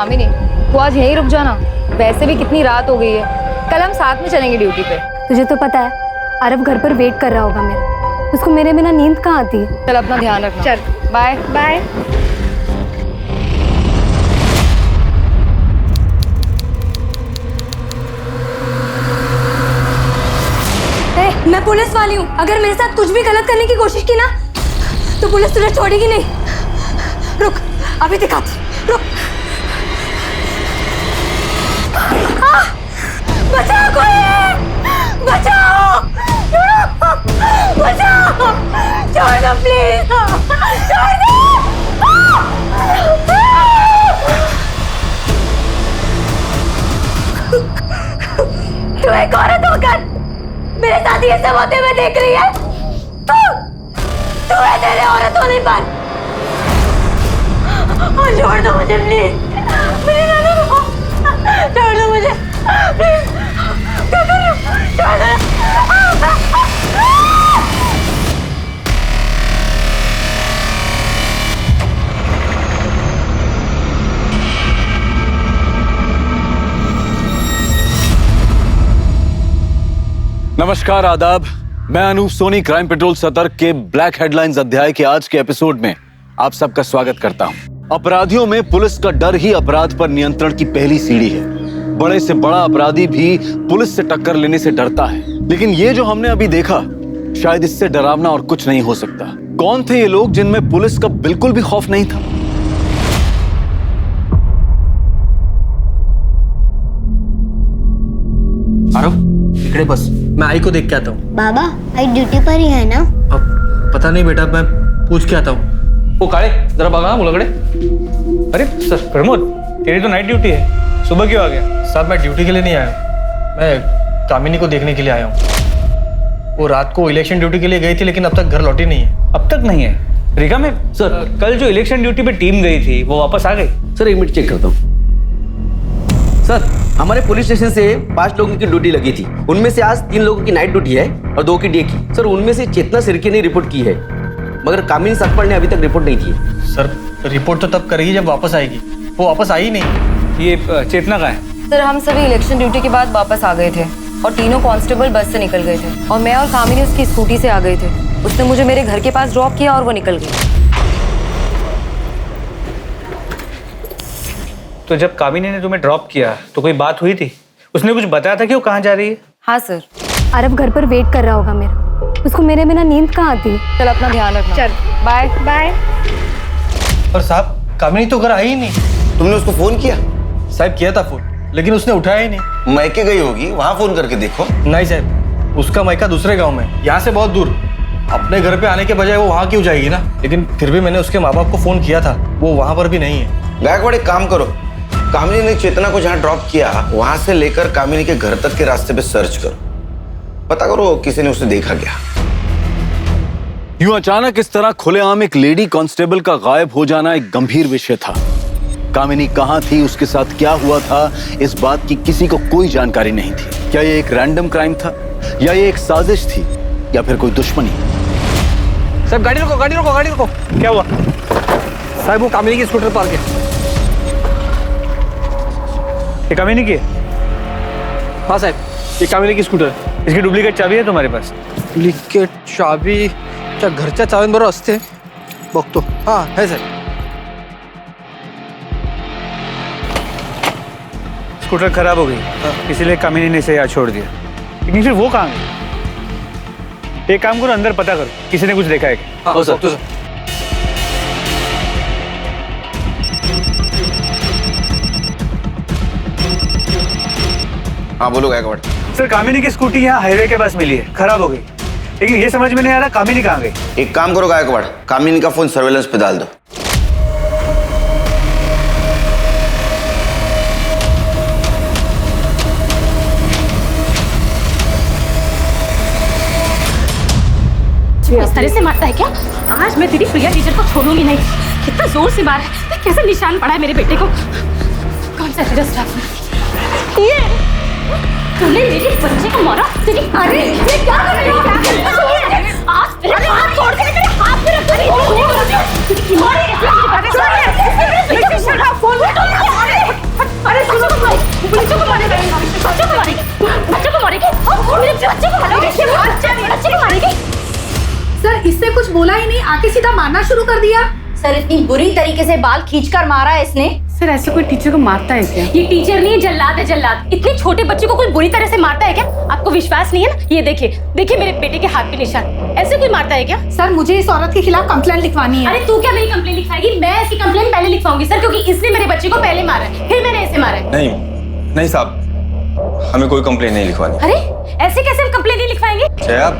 कामिनी, तू आज यहीं रुक जाना। वैसे भी कितनी रात हो गई है, कल हम साथ में चलेंगे ड्यूटी पे। तुझे तो पता है आरव घर पर वेट कर रहा होगा मेरा, उसको मेरे बिना नींद कहाँ आती है। चल अपना ध्यान रखना। चल बाय बाय। मैं पुलिस वाली हूँ, अगर मेरे साथ कुछ भी गलत करने की कोशिश की ना तो पुलिस तुझे छोड़ेगी नहीं। रुक, अभी दिखाती, रुक। बचाओ कोई, बचाओ, बचाओ, छोड़ दो प्लीज, छोड़ दो। तू एक औरत होकर मेरे साथ ये सब होते हुए देख रही है। तू है तेरे औरत होने पर। छोड़ दो मुझे प्लीज, छोड़ दो मुझे प्लीज, क्या कर रहे हो? छोड़ दो। नमस्कार, आदाब। मैं अनूप सोनी क्राइम पेट्रोल सतर्क के ब्लैक हेडलाइंस अध्याय के आज के एपिसोड में आप सबका स्वागत करता हूं। अपराधियों में पुलिस का डर ही अपराध पर नियंत्रण की पहली सीढ़ी है। बड़े से बड़ा अपराधी भी पुलिस से टक्कर लेने से डरता है, लेकिन ये जो हमने अभी देखा, शायद इससे डरावना और कुछ नहीं हो सकता। कौन थे ये लोग जिनमें पुलिस का बिल्कुल भी खौफ नहीं था? आरव, इकड़े बस, मैं आई को देख के आता हूँ। बाबा, आई ड्यूटी पर ही है ना? अब पता नहीं बेटा, मैं पूछ के आता हूँ। वो काले, जरा भागा मुलगड़े। अरे सर प्रमोद, तेरी तो नाइट ड्यूटी है, सुबह क्यों आ गया? साहब, मैं ड्यूटी के लिए नहीं आया, मैं कामिनी को देखने के लिए आया हूँ। वो रात को इलेक्शन ड्यूटी के लिए गई थी, लेकिन अब तक घर लौटी नहीं है। अब तक नहीं है? रीगा में सर, कल जो इलेक्शन ड्यूटी पे टीम गई थी वो वापस आ गई? सर, एक मिनट चेक करता हूँ। सर, हमारे पुलिस स्टेशन से 5 लोगों की ड्यूटी लगी थी। उनमें से आज 3 लोगों की नाइट ड्यूटी है और 2 की डे की। सर, उनमें से चेतना सिरके ने रिपोर्ट की है, मगर कामिनी सकपाल ने अभी तक रिपोर्ट नहीं की है। सर, रिपोर्ट तो तब करेगी जब वापस आएगी। वो वापस आई नहीं। ये चेतना का है? सर, हम सभी इलेक्शन ड्यूटी के बाद वापस आ गए थे और तीनों कांस्टेबल बस से निकल गए थे और मैं और कामिनी उसकी स्कूटी से आ गए थे। उसने मुझे मेरे घर के पास ड्रॉप किया और वो निकल गई। तो जब कामिनी ने तुम्हें ड्रॉप किया तो कोई बात हुई थी? उसने कुछ बताया था कि वो कहाँ जा रही है? हाँ सर। आरव घर पर वेट कर रहा होगा मेरा, उसको मेरे बिना नींद कहाँ आती है। चल अपना ध्यान रखना। चल बाय बाय। और साहब, कामिनी तो घर आई ही नहीं। तुमने उसको फोन किया? साहब, किया था फोन, लेकिन उसने उठाया ही नहीं। मैके गई होगी, वहां फोन करके देखो। नहीं साहब, उसका मायका दूसरे गांव में, यहाँ से बहुत दूर। अपने घर पे आने के बजाय वो वहाँ क्यों जाएगी ना? लेकिन फिर भी मैंने उसके माँ बाप को फोन किया था, वो वहाँ पर भी नहीं है। गायकवाड़, एक काम करो, कामिनी ने चेतना को जहाँ ड्रॉप किया वहां से लेकर कामिनी के घर तक के रास्ते पे सर्च करो, पता करो किसी ने उसे देखा क्या। यूं अचानक इस तरह खुलेआम एक लेडी कांस्टेबल का गायब हो जाना एक गंभीर विषय था। कामिनी कहां थी, उसके साथ क्या हुआ था, इस बात की किसी को कोई जानकारी नहीं थी। क्या ये एक रैंडम क्राइम था या ये एक साजिश थी या फिर कोई दुश्मनी? साहब, गाड़ी रोको, गाड़ी रोको, गाड़ी रोको। क्या हुआ? साहब, वो कामिनी की स्कूटर पार्क है। ये कामिनी की है? हाँ साहब, ये कामिनी की स्कूटर है। इसकी डुप्लीकेट चाबी है तुम्हारे पास? डुप्लीकेट चाबी त्या घरच्या चाव्यांबरोबर असते, बघतो। हाँ है सर। स्कूटर खराब हो गई, इसीलिए कामिनी ने इसे यहाँ छोड़ दिया। लेकिन फिर वो कहाँ गई? एक काम करो, अंदर पता करो, किसी ने कुछ देखा है क्या? हाँ सर। हाँ बोलो गायकवाड़। सर, कामिनी की स्कूटी यहाँ हाईवे के पास मिली है, खराब हो गई, लेकिन ये समझ में नहीं आ रहा कामिनी कहाँ गई। एक काम करो गायकवाड़, कामिनी का फोन सर्वेलेंस पे डाल दो। इस तरह से मारता है क्या? आज मैं तेरी प्रिया टीचर को छोड़ूंगी नहीं। कितना जोर से मारा है, कैसे निशान पड़ा है मेरे बेटे को। कौन सा तेरा स्टाफ है? ये तूने मेरे बच्चे को मारा? तेरी अरे ये क्या कर रही हो? आज तेरे हाथ तोड़ के मेरे हाथ पे रख दे। बच्चों को मारेगी, बच्चों को मारेगी, बच्चों को मारेगी, मेरे बच्चे को मारेगी, बच्चे को मारेगी। सर इससे कुछ बोला ही नहीं, आके सीधा मारना शुरू कर दिया। सर इतनी बुरी तरीके से बाल खींचकर मारा है इसने। सर ऐसे कोई टीचर को मारता है क्या? ये टीचर नहीं, जल्लाद है जल्लाद। इतने छोटे बच्चे को कोई बुरी तरह से मारता है क्या? आपको विश्वास नहीं है ना? ये देखिए, देखिए मेरे बेटे के हाथ पे निशान। ऐसे कोई मारता है क्या? सर मुझे इस औरत के खिलाफ कंप्लेंट लिखवानी है। अरे तू क्या मेरी कंप्लेंट लिखवाएगी? मैं इसकी कंप्लेंट पहले लिखवाऊंगी सर, क्योंकि इसने मेरे बच्चे को पहले मारा है, फिर मैंने इसे मारा है। नहीं साहब, हमें कोई कंप्लेंट नहीं लिखवानी। अरे ऐसे कैसे हम कंप्लेंट नहीं लिखवाएंगे? जया,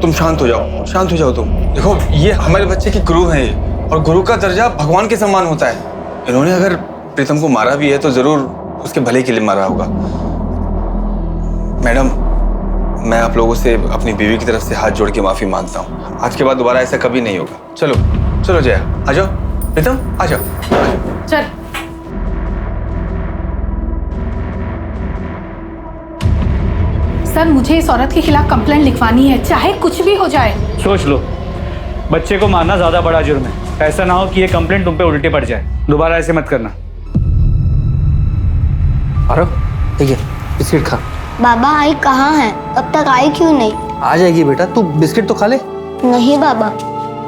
तुम शांत हो जाओ, शांत हो जाओ तुम। देखो ये हमारे बच्चे की गुरु है, और गुरु का दर्जा भगवान के समान होता है। इन्होंने अगर प्रीतम को मारा भी है तो जरूर उसके भले के लिए मारा होगा। मैडम, मैं आप लोगों से अपनी बीवी की तरफ से हाथ जोड़ के माफी मांगता हूँ। आज के बाद दोबारा ऐसा कभी नहीं होगा। चलो चलो जया, आ जाओ। प्रीतम आ जाओ, आ जाओ। चल। सर मुझे इस औरत के खिलाफ कंप्लेंट लिखवानी है, चाहे कुछ भी हो जाए। सोच लो, बच्चे को मारना ज्यादा बड़ा जुर्म है। ऐसा ना हो कि ये कंप्लेंट तुम पे उल्टे पड़ जाए। दोबारा ऐसे मत करना। अरे ठीक है, बिस्किट खा। बाबा आई कहाँ है? अब तक आई क्यों नहीं? आ जाएगी बेटा, तू बिस्किट तो खा ले। नहीं बाबा,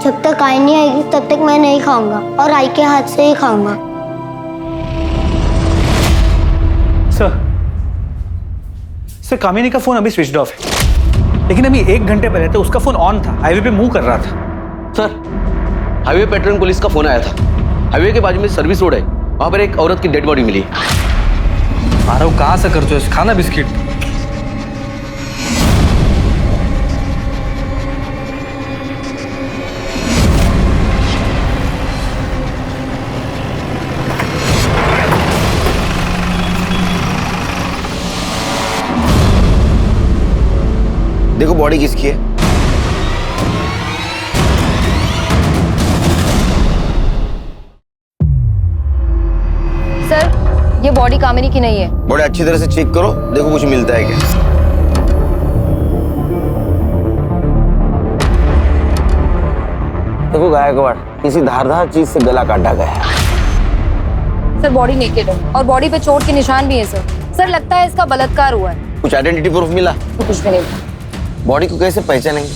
जब तक आई नहीं आएगी तब तक मैं नहीं खाऊंगा, और आई के हाथ से ही खाऊंगा। सर कामिनी का फोन अभी स्विच ऑफ है, लेकिन अभी 1 घंटे पहले तो उसका फोन ऑन था, हाईवे पे मूव कर रहा था। सर हाईवे पेट्रोलिंग पुलिस का फोन आया था। हाईवे के बाजू में सर्विस रोड है, वहां पर एक औरत की डेड बॉडी मिली। आरव कहाँ से करते हो? खाना बिस्किट। देखो बॉडी किसकी है। सर ये बॉडी कामिनी की नहीं है। बॉडी अच्छी तरह से चेक करो, देखो कुछ मिलता है क्या। देखो गायकवाड़, किसी धारदार चीज से गला काटा गया है। सर बॉडी नेकेड है और बॉडी पे चोट के निशान भी है सर। सर लगता है इसका बलात्कार हुआ है। कुछ आइडेंटिटी प्रूफ मिला? तो कुछ भी नहीं। बॉडी को कैसे पहचानेंगे?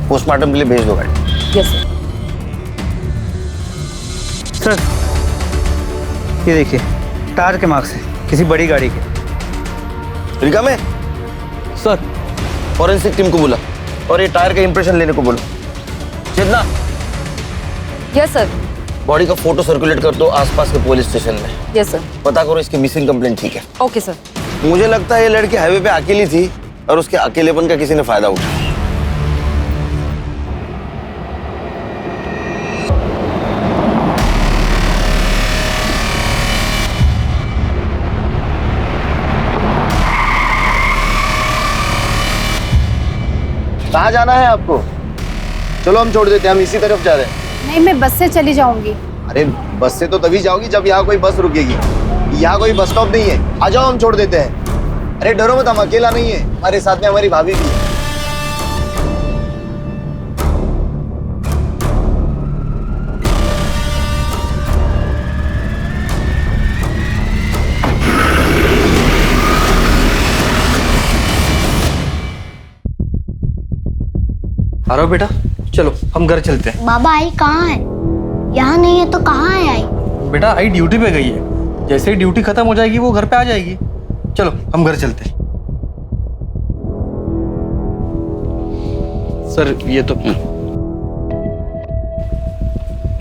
पोस्टमार्टम के लिए भेज दो गाड़ी। Yes sir. सर ये देखिए, टायर के मार्क्स हैं, किसी बड़ी गाड़ी के। रिका में सर फॉरेंसिक टीम को बोला और ये टायर का इंप्रेशन लेने को बोलो। चेतना, यस सर। बॉडी का फोटो सर्कुलेट कर दो आसपास के पुलिस स्टेशन में। Yes sir. पता करो इसकी मिसिंग कंप्लेंट। ठीक है? Okay sir. मुझे लगता है ये लड़की हाईवे पे अकेली थी और उसके अकेलेपन का किसी ने फायदा उठाया। कहाँ जाना है आपको? चलो हम छोड़ देते हैं, हम इसी तरफ जा रहे हैं। नहीं मैं बस से चली जाऊंगी। अरे बस से तो तभी जाओगी जब यहाँ कोई बस रुकेगी। यहाँ कोई बस स्टॉप नहीं है, आ जाओ हम छोड़ देते हैं। अरे डरो मत, हम अकेला नहीं है, हमारे साथ में हमारी भाभी भी है। आरव बेटा चलो हम घर चलते हैं। बाबा आई कहाँ है? यहाँ नहीं है तो कहाँ है आई? बेटा आई ड्यूटी पे गई है, जैसे ही ड्यूटी खत्म हो जाएगी वो घर पे आ जाएगी। चलो हम घर चलते हैं। सर ये तो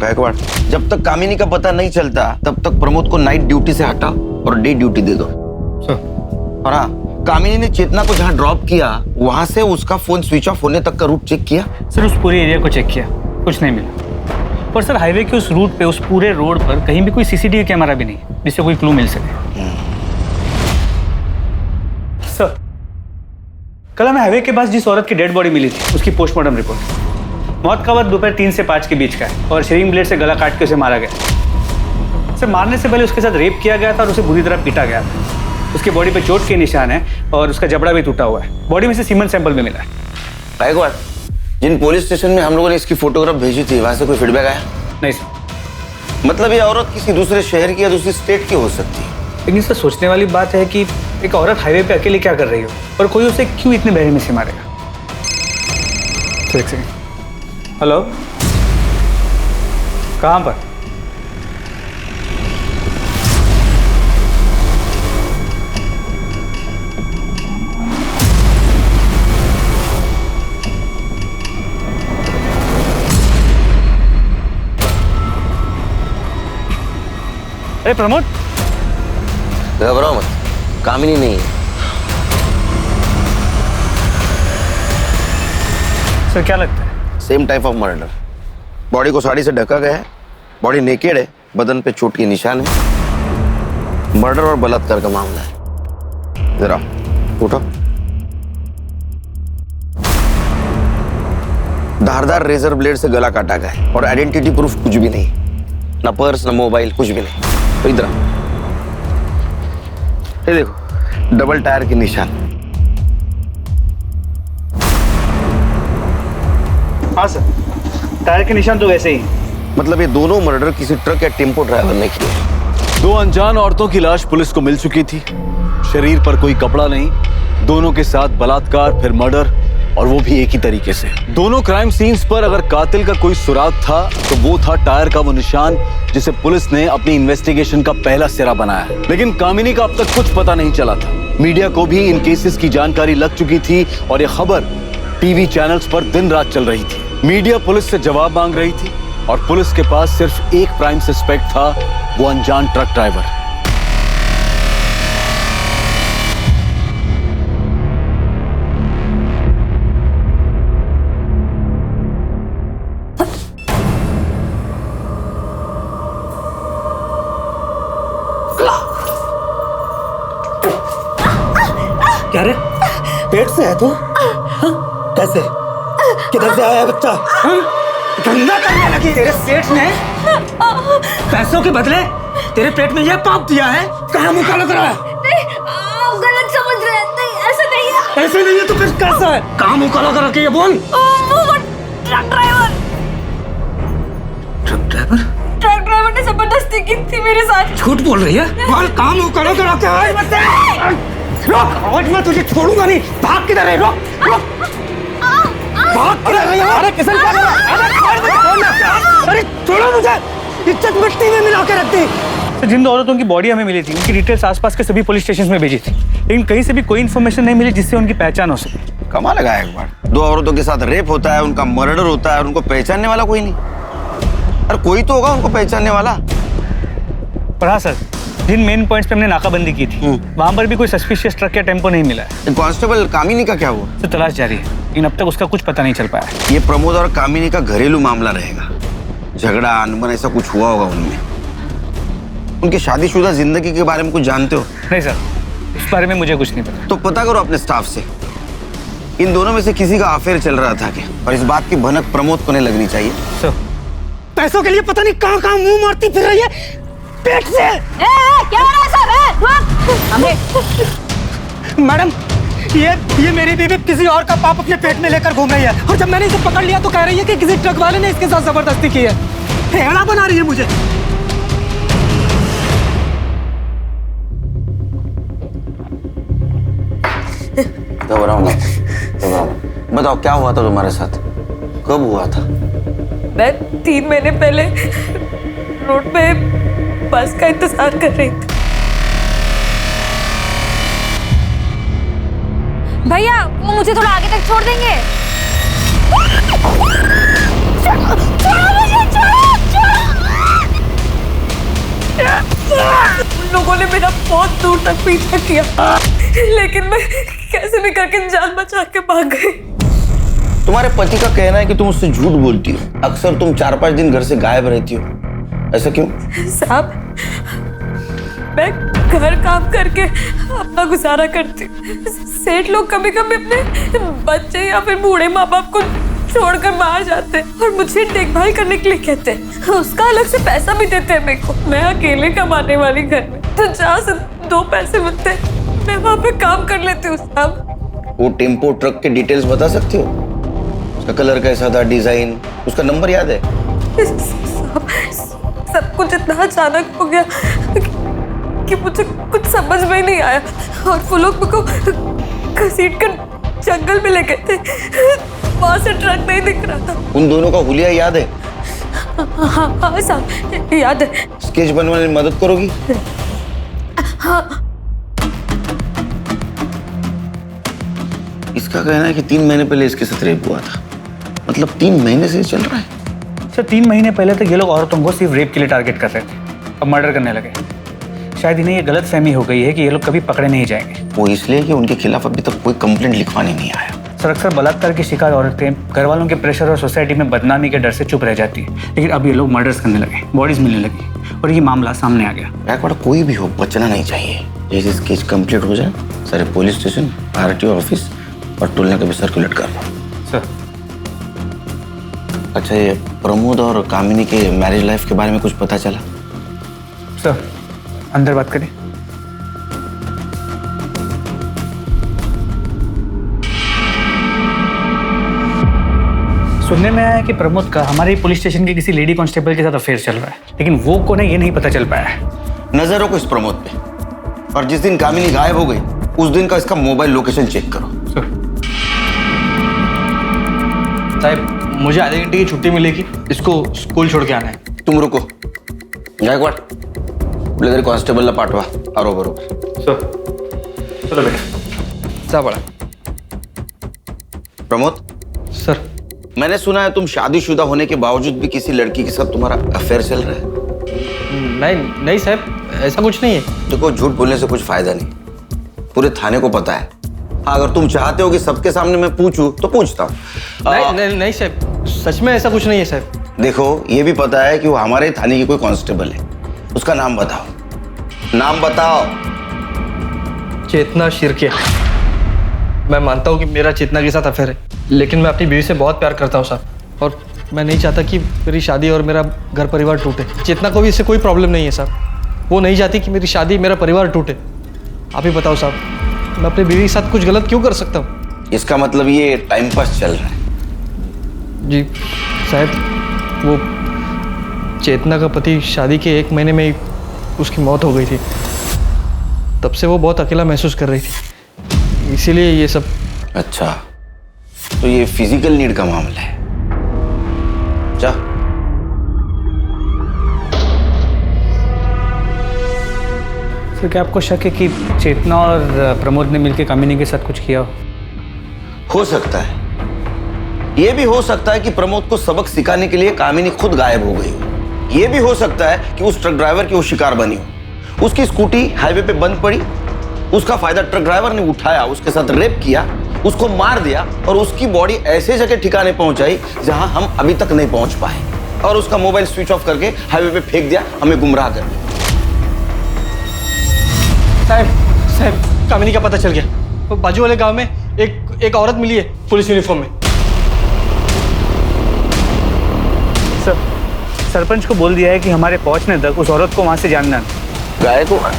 गायकवाड़, जब तक कामिनी का पता नहीं चलता तब तक प्रमोद को नाइट ड्यूटी से हटा और डे ड्यूटी दे दो। और हाँ, कामिनी ने चेतना को जहाँ ड्रॉप किया वहां से उसका फोन स्विच ऑफ होने तक का रूट चेक किया? सर उस पूरे एरिया को चेक किया, कुछ नहीं मिला। पर सर हाईवे के उस रूट पे, उस पूरे रोड पर कहीं भी कोई सीसीटीवी कैमरा भी नहीं जिससे कोई क्लू मिल सके। सर कल हमें हाईवे के पास जिस औरत की डेड बॉडी मिली थी उसकी पोस्टमार्टम रिपोर्ट, मौत का वक्त दोपहर 3 से 5 के बीच का है और शेविंग ब्लेड से गला काट के उसे मारा गया। सर मारने से पहले उसके साथ रेप किया गया था और उसे बुरी तरह पीटा गया था। उसकी बॉडी पे चोट के निशान है और उसका जबड़ा भी टूटा हुआ है। बॉडी में से सीमेंट सैंपल भी मिला है। गायकवाड़, जिन पुलिस स्टेशन में हम लोगों ने इसकी फोटोग्राफ भेजी थी वहां से कोई फीडबैक आया? नहीं सर, मतलब ये औरत किसी दूसरे शहर की या दूसरी स्टेट की हो सकती है। लेकिन इससे सोचने वाली बात है कि एक औरत हाईवे पे अकेले क्या कर रही हो और कोई उसे क्यों इतने बेरहमी से मारेगा। एक सेकंड। हेलो, कहाँ पर? अरे प्रमोद, घबराओ मत, कामिनी नहीं है। सर क्या लगता है? Same type of murder. Body को साड़ी से ढका गया है, बॉडी नेकेड है, बदन पे चोट के निशान है। मर्डर और बलात्कार का मामला है। जरा उठो। धारदार रेजर ब्लेड से गला काटा गया है और आइडेंटिटी प्रूफ कुछ भी नहीं, ना पर्स ना मोबाइल, कुछ भी नहीं। तो इधर ये देखो, डबल टायर के निशान। हाँ सर, टायर के निशान तो वैसे ही। मतलब ये दोनों मर्डर किसी ट्रक या टेम्पो ड्राइवर ने किए। दो अनजान औरतों की लाश पुलिस को मिल चुकी थी। शरीर पर कोई कपड़ा नहीं, दोनों के साथ बलात्कार फिर मर्डर, और वो भी एक ही तरीके से। दोनों क्राइम सीन्स पर अगर कातिल का कोई सुराग था तो वो था टायर का वो निशान जिसे पुलिस ने अपनी इन्वेस्टिगेशन का पहला सिरा बनाया। लेकिन कामिनी का अब तक कुछ पता नहीं चला था। मीडिया को भी इन केसेस की जानकारी लग चुकी थी और ये खबर टीवी चैनल्स पर दिन रात चल रही थी। मीडिया पुलिस से जवाब मांग रही थी और पुलिस के पास सिर्फ एक प्राइम सस्पेक्ट था, वो अनजान ट्रक ड्राइवर। क्या रे, पेट से है तू? हाँ? कैसे? किधर से आया है बच्चा? हाँ? गंदा करने लगी। तेरे सेठ ने पैसों के बदले तेरे पेट में यह पाप दिया है। कहाँ मुँह काला करा है? नहीं, आप गलत समझ रहे हैं। नहीं, ऐसा नहीं है। ऐसे नहीं है तो फिर कैसा है? कहाँ मुँह काला करा के ये बोल। Truck driver. Truck driver? Truck driver ने जबरदस्ती की थी मेरे साथ। झूठ बोल रही है? बोल, कहाँ मुँह काला करा के आए बच्चे? रोक, आज मैं तुझे छोड़ूंगा नहीं। भाग किधर है? रोक, रोक। भाग किधर है? अरे किसन क्या कर रहा है? अरे छोड़ मुझे, छोड़ना। अरे छोड़ो मुझे। इज्जत मिट्टी में मिला के रख दी। तो जिन दो औरतों की बॉडी हमें मिली थी उनकी डिटेल्स आसपास के सभी पुलिस स्टेशन में भेजी थी, लेकिन कहीं से भी कोई इन्फॉर्मेशन नहीं मिली जिससे उनकी पहचान हो सके। कमाल लगा एक बार। दो औरतों के साथ रेप होता है, उनका मर्डर होता है और उनको पहचानने वाला कोई नहीं। अरे कोई तो होगा उनको पहचानने वाला। पर हाँ सर, जिन मेन पॉइंट्स पे हमने नाकाबंदी की थी वहां पर भी कोई सस्पिशियस ट्रक या टेम्पो नहीं मिला है। कांस्टेबल कामिनी का क्या हुआ? तो तलाश जारी है, लेकिन अब तक उसका कुछ पता नहीं चल पाया है। ये प्रमोद और कामिनी का घरेलू मामला रहेगा। झगड़ा अनबन ऐसा कुछ हुआ होगा उनमें। उनकी शादीशुदा जिंदगी के बारे में कुछ जानते हो? नहीं सर, इस बारे में मुझे कुछ नहीं पता। तो पता करो अपने स्टाफ से, इन दोनों में से किसी का अफेयर चल रहा था क्या? और इस बात की भनक प्रमोद को नहीं लगनी चाहिए। सर, पैसों के लिए पता नहीं कहाँ कहाँ मुंह मारती फिर रही है पेट से। क्या हो रहा है सब? मैडम, ये मेरी बीवी किसी और का पाप अपने पेट में लेकर घूम रही है और जब मैंने इसे पकड़ लिया तो कह रही है कि किसी ट्रक वाले ने इसके साथ जबरदस्ती की है। हेड़ा बना रही है मुझे। घबराओ मत, घबराओ मत। बताओ क्या हुआ था तुम्हारे साथ? कब हुआ था? मैं 3 महीने पहले रोड पे बस का इंतजार कर रही थी। भैया, वो मुझे थोड़ा आगे तक छोड़ देंगे? छोड़ो मुझे, उन लोगों ने मेरा बहुत दूर तक पीछा किया, लेकिन मैं कैसे भी करके जान बचा के भाग गई। तुम्हारे पति का कहना है कि तुम उससे झूठ बोलती हो। अक्सर तुम 4-5 दिन घर से गायब रहती हो। ऐसा क्यों? साहब, मैं घर काम करके अपना गुजारा करती हूँ। सेठ लोग कभी कभी अपने बच्चे या फिर बूढ़े माँ बाप को छोड़कर बाहर जाते हैं और मुझे देखभाल करने के लिए कहते हैं। उसका अलग से पैसा भी देते हैं मेरे को। मैं अकेले कमाने वाली घर में, तो जहाँ से 2 पैसे मिलते हैं मैं वहाँ पे काम कर लेती हूँ। साहब, वो टेम्पो ट्रक के डिटेल्स बता सकती हो? उसका कलर कैसा था, डिजाइन, उसका नंबर याद है? सब कुछ इतना अचानक हो गया कि मुझे कुछ समझ में ही नहीं आया और वो लोग मुझको घसीट कर जंगल में ले गए थे। वहां से ट्रक नहीं दिख रहा था। उन दोनों का हुलिया याद है? हाँ साहब याद है। स्केच बनवाने में मदद करोगी? हाँ। इसका कहना है कि 3 महीने पहले इसके साथ रेप हुआ था। मतलब 3 महीने से चल रहा है। सर 3 महीने पहले तक ये लोग औरतों को सिर्फ रेप के लिए टारगेट कर रहे थे, अब मर्डर करने लगे। शायद इन्हें ये गलत फहमी हो गई है कि ये लोग कभी पकड़े नहीं जाएंगे। वो इसलिए कि उनके खिलाफ अभी तक कोई कंप्लेंट लिखवाने नहीं आया। सर अक्सर बलात्कार की शिकार औरतें घर वालों के प्रेशर और सोसाइटी में बदनामी के डर से चुप रह जाती है, लेकिन अब ये लोग मर्डर्स करने लगे, बॉडीज मिलने लगी और ये मामला सामने आ गया। बैकवर्ड कोई भी हो बचना नहीं चाहिए। जैसे केस कंप्लीट हो जाए सारे पुलिस स्टेशन, आरटीओ ऑफिस और टोलने का भी सर्कुलेट कर दो। सर अच्छा, ये प्रमोद और कामिनी के मैरिज लाइफ के बारे में कुछ पता चला? सर अंदर बात करें। सुनने में आया कि प्रमोद का हमारे पुलिस स्टेशन के किसी लेडी कांस्टेबल के साथ अफेयर चल रहा है, लेकिन वो कौन है ये नहीं पता चल पाया है। नजर रखो इस प्रमोद पे, और जिस दिन कामिनी गायब हो गई उस दिन का इसका मोबाइल लोकेशन चेक करो। साहब मुझे आधे घंटे की छुट्टी मिलेगी, इसको स्कूल छोड़ के आना है। तुम रुको, गायकवाड़ ब्लेजर कांस्टेबल पाठवा आरो बरोबर। सर चलो बेटा। सा बड़ा प्रमोद। सर मैंने सुना है तुम शादीशुदा होने के बावजूद भी किसी लड़की के साथ तुम्हारा अफेयर चल रहा है। नहीं साहब, ऐसा कुछ नहीं है। देखो, झूठ बोलने से कुछ फायदा नहीं, पूरे थाने को पता है। हाँ, अगर तुम चाहते हो कि सबके सामने मैं पूछूं तो पूछता हूँ। नहीं साहब, सच में ऐसा कुछ नहीं है साहब। देखो, ये भी पता है कि वो हमारे थाने की कोई कांस्टेबल है, उसका नाम बताओ, नाम बताओ। चेतना शिर्के। मैं मानता हूँ कि मेरा चेतना के साथ अफेयर है, लेकिन मैं अपनी बीवी से बहुत प्यार करता हूँ साहब, और मैं नहीं चाहता कि मेरी शादी और मेरा घर परिवार टूटे। चेतना को भी इससे कोई प्रॉब्लम नहीं है साहब, वो नहीं चाहती कि मेरी शादी मेरा परिवार टूटे। आप ही बताओ साहब, मैं अपनी बीवी के साथ कुछ गलत क्यों कर सकता हूँ? इसका मतलब ये टाइम पास चल रहा है। जी साहब, वो चेतना का पति शादी के 1 महीने में ही उसकी मौत हो गई थी। तब से वो बहुत अकेला महसूस कर रही थी, इसीलिए ये सब। अच्छा, तो ये फिजिकल नीड का मामला है। जा। सर क्या आपको शक है कि चेतना और प्रमोद ने मिलकर कामिनी के साथ कुछ किया हो सकता है। ये भी हो सकता है कि प्रमोद को सबक सिखाने के लिए कामिनी खुद गायब हो गई हो। ये भी हो सकता है कि उस ट्रक ड्राइवर की वो शिकार बनी हो। उसकी स्कूटी हाईवे पे बंद पड़ी, उसका फायदा ट्रक ड्राइवर ने उठाया, उसके साथ रेप किया, उसको मार दिया और उसकी बॉडी ऐसे जगह ठिकाने पहुंचाई जहां हम अभी तक नहीं पहुंच पाए, और उसका मोबाइल स्विच ऑफ करके हाईवे पे फेंक दिया, हमें गुमराह कर दिया। साहब कामिनी का पता चल गया। तो बाजू वाले गांव में एक औरत मिली है पुलिस यूनिफॉर्म में। सर सरपंच को बोल दिया है कि हमारे पहुंचने तक उस औरत को वहां से जानना। गायकवाड़,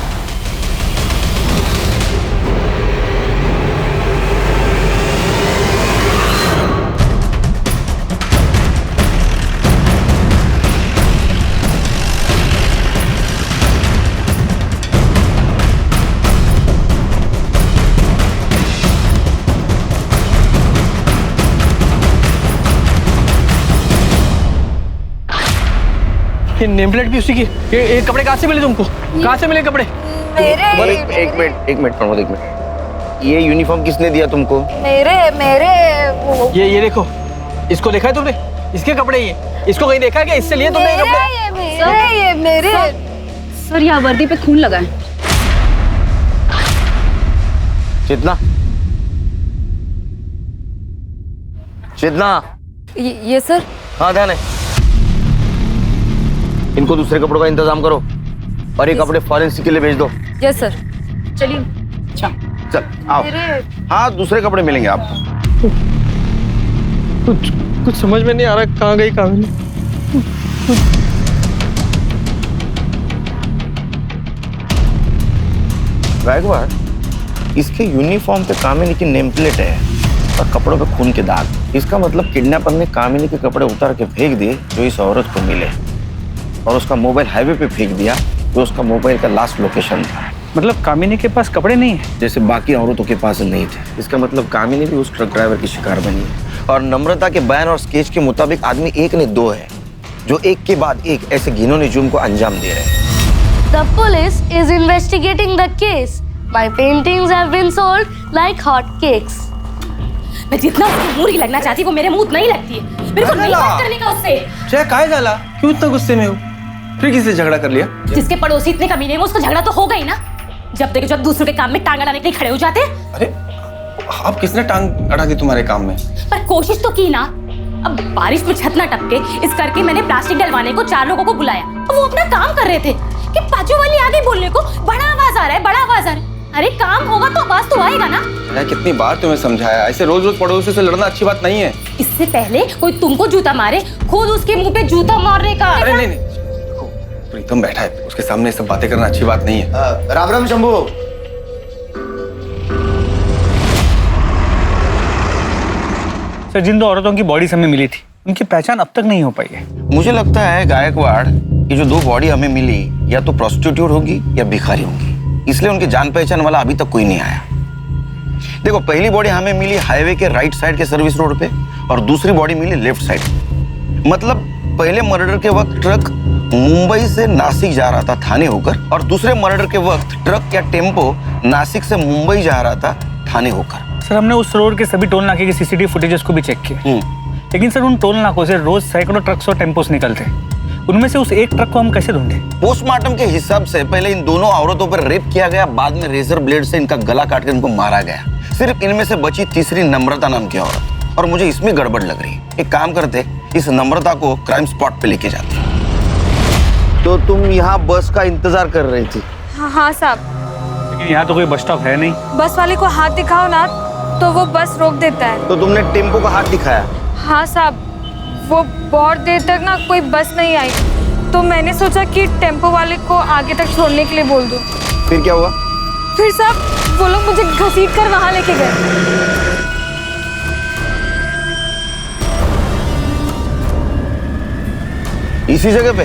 ये नेम प्लेट भी उसी की। ये कपड़े कहाँ से मिले तुमको? कहाँ से मिले कपड़े? एक मिनट प्रमोद, एक मिनट। ये यूनिफॉर्म किसने दिया तुमको? मेरे ये देखो, इसको देखा है तुमने? इसके कपड़े ये, इसको कहीं देखा है क्या? इससे लिए तुमने ये कपड़े? ये मेरे। सर यहाँ वर्दी पे खून लगा है। चेतना, चेतना। ये सर। हाँ ध्यान है। इनको दूसरे कपड़ों का इंतजाम करो और ये कपड़े फॉरेंसिक के लिए भेज दो। Yes sir. चलिए। अच्छा चल आओ। हाँ, दूसरे कपड़े मिलेंगे आपको। कुछ समझ में नहीं आ रहा, कहाँ गई कामिनी? गायकवाड़, इसके यूनिफॉर्म पे कामिनी की नेम प्लेट है और कपड़ों पे खून के दाग। इसका मतलब किडनैपर ने कामिनी के कपड़े उतार के फेंक दिए जो इस औरत को मिले। और उसका मोबाइल हाईवे पे फेंक दिया तो उसका मोबाइल का लास्ट लोकेशन था। मतलब कामिनी के पास कपड़े नहीं है? जैसे बाकी औरतों के पास नहीं थे। इसका मतलब कामिनी भी उस ट्रक ड्राइवर की शिकार बनी है। और नम्रता के बयान और स्केच के मुताबिक आदमी एक ने दो है जो एक के बाद एक ऐसे घिनौने जुर्म को अंजाम दे रहे हैं। The police is investigating the case. My paintings have been sold like hot cakes. मैं जितना उसकी मुंह लगना चाहती वो मेरे मुंह नहीं लगती है। मेरे को नहीं बात करने का उससे। चाहे काय जाला, क्यों इतना गुस्से में हो? फिर किससे झगड़ा कर लिया? जिसके पड़ोसी इतने कमीने हैं उसको झगड़ा तो होगा ही ना। जब देखो जब दूसरों के काम में टांग अड़ाने के लिए खड़े हो जाते हैं। अरे अब किसने टांग अड़ा दी तुम्हारे काम में? पर कोशिश तो की ना। अब बारिश में छत ना टपके इस करके मैंने प्लास्टिक डलवाने को 4 लोगों को बुलाया। वो अपना काम कर रहे थे कि बाजू वाली आ गई बोलने को, बड़ा आवाज आ रहा है, बड़ा आवाज आ रहा है। अरे काम होगा तो आवाज तो आएगा ना। मैं कितनी बार तुम्हें समझाया, ऐसे रोज रोज पड़ोसी से लड़ना अच्छी बात नहीं है। इससे पहले कोई तुमको जूता मारे खुद उसके मुंह पे जूता मारने का। अरे नहीं नहीं, देखो प्रीतम बैठा है, उसके सामने सब बातें करना अच्छी बात नहीं है। राम राम शंभू। सर, जिन 2 औरतों की बॉडीज हमें मिली थी उनकी पहचान अब तक नहीं हो पाई है। मुझे लगता है गायकवाड़ ये जो 2 बॉडी हमें मिली या तो प्रोस्टिट्यूट होगी या भिखारी होगी, इसलिए उनकी जान पहचान वाला अभी तक कोई नहीं आया। देखो, पहली बॉडी हमें मिली हाईवे के राइट साइड के सर्विस रोड पे और दूसरी बॉडी मिली लेफ्ट साइड। मतलब पहले मर्डर के वक्त ट्रक मुंबई से नासिक जा रहा था थाने होकर, और दूसरे मर्डर के वक्त ट्रक या टेम्पो नासिक से मुंबई जा रहा था थाने होकर। सर, हमने उस रोड के सभी टोल नाके की सीसीटीवी फुटेजेस को भी चेक किया, लेकिन सर उन टोल नाकों से रोज सैकड़ों ट्रक्स और टेम्पोस निकलते हैं। उनमें से उस एक ट्रक को हम कैसे ढूंढे? पोस्टमार्टम के हिसाब से पहले इन दोनों औरतों पर रेप किया गया, बाद में रेजर ब्लेड से इनका गला काटकर इनको मारा गया। सिर्फ इनमें से बची तीसरी नम्रता नाम की औरत, और मुझे इसमें गड़बड़ लग रही है। एक काम करते, इस नम्रता को क्राइम स्पॉट पे लेके जाते। तो तुम यहाँ बस का इंतजार कर रही थी? हाँ साहब। लेकिन यहाँ तो कोई बस स्टॉप है नहीं। बस वाले को हाथ दिखाओ ना तो वो बस रोक देता है। तो तुमने टेम्पो का हाथ दिखाया? हाँ साहब, वो बहुत देर तक ना कोई बस नहीं आई, तो मैंने सोचा कि टेम्पो वाले को आगे तक छोड़ने के लिए बोल दूं। फिर क्या हुआ? फिर साहब वो लोग मुझे घसीट कर वहां लेके गए। इसी जगह पे?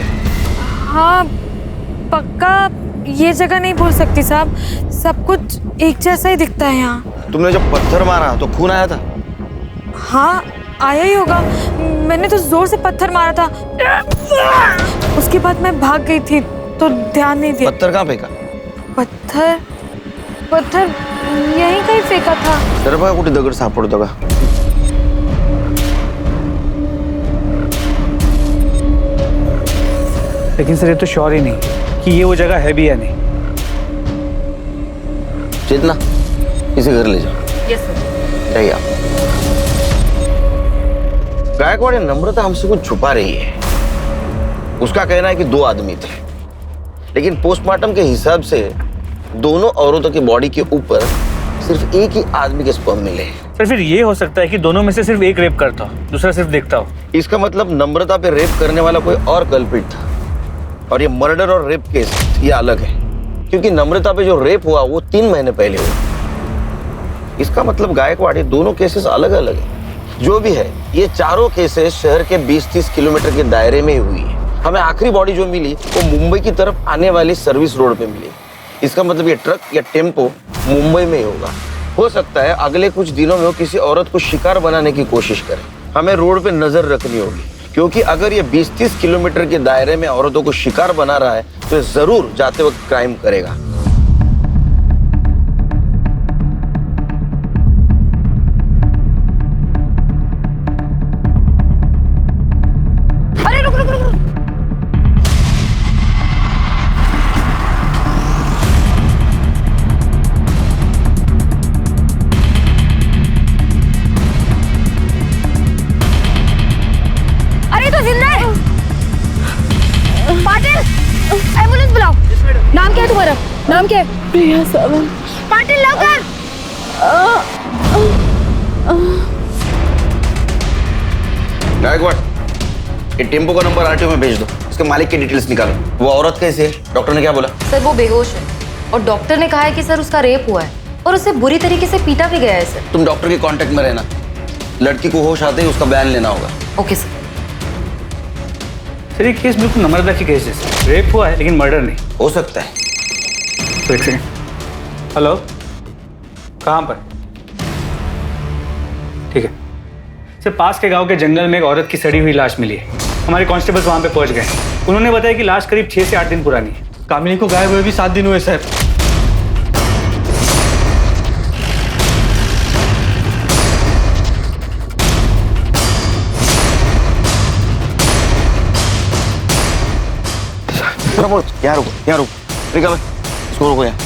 हाँ पक्का ये जगह नहीं भूल सकती साहब, सब कुछ एक जैसा ही दिखता है यहाँ। तुमने जब पत्थर मारा तो खून आया था? हाँ आया ही होगा, मैंने तो जोर से पत्थर मारा था। उसके बाद मैं भाग गई थी तो ध्यान नहीं दिया। पत्थर कहाँ फेंका? पत्थर यहीं कहीं फेंका था। तर बघा कुठे दगड सापडतो का? लेकिन सर ये तो श्योर ही नहीं कि ये वो जगह है भी या नहीं। चेतना, इसे घर ले जाओ। Yes sir. जाइए आप। गायकवाड़, नम्रता हमसे कुछ छुपा रही है। उसका कहना है कि 2 आदमी थे, लेकिन पोस्टमार्टम के हिसाब से दोनों औरतों की बॉडी के ऊपर सिर्फ एक ही आदमी के स्पर्म मिले हैं। सर फिर ये हो सकता है कि दोनों में से सिर्फ एक रेप करता हो, दूसरा सिर्फ देखता हो। इसका मतलब नम्रता पे रेप करने वाला कोई और कल्प्रिट था, और ये मर्डर और रेप केस ये अलग है, क्योंकि नम्रता पे जो रेप हुआ वो 3 महीने पहले हुआ। इसका मतलब गायकवाड़, ये दोनों केसेस अलग अलग है। जो भी है, ये चारों केसेस शहर के 20-30 किलोमीटर के दायरे में ही हुई है। हमें आखिरी बॉडी जो मिली वो मुंबई की तरफ आने वाली सर्विस रोड पे मिली। इसका मतलब ये ट्रक या टेम्पो मुंबई में ही होगा। हो सकता है अगले कुछ दिनों में वो किसी औरत को शिकार बनाने की कोशिश करे। हमें रोड पे नजर रखनी होगी, क्योंकि अगर ये 20-30 किलोमीटर के दायरे में औरतों को शिकार बना रहा है तो ये जरूर जाते वक्त क्राइम करेगा। अरे रुक रुक रुक। अरे तो जिंदा है। पाटिल, एम्बुलेंस बुलाओ। नाम क्या है तुम्हारा? नाम क्या है? प्रिया सावंत। पाटिल लवकर। गायकवाड़, ये टेम्पो का नंबर आरटीओ में भेज दो, इसके मालिक की डिटेल्स निकालो। वो औरत कैसे है? डॉक्टर ने क्या बोला? सर वो बेहोश है और डॉक्टर ने कहा है कि सर उसका रेप हुआ है और उसे बुरी तरीके से पीटा भी गया है सर। तुम डॉक्टर के कांटेक्ट में रहना, लड़की को होश आते ही उसका बयान लेना होगा। Okay sir. सर ये केस बिल्कुल नम्रता की केस जैसे, रेप हुआ है लेकिन मर्डर नहीं। हो सकता है। तो एक सेकेंड, हेलो, कहाँ पर? ठीक है सर, पास के गांव के जंगल में एक औरत की सड़ी हुई लाश मिली है। हमारे कांस्टेबल्स वहां पे पहुंच गए। उन्होंने बताया कि लाश करीब 6 से 8 दिन पुरानी है। कामिनी को गायब हुए भी 7 दिन हुए सर। प्रमोद यहाँ रुक रिका, इसको रुको यहाँ।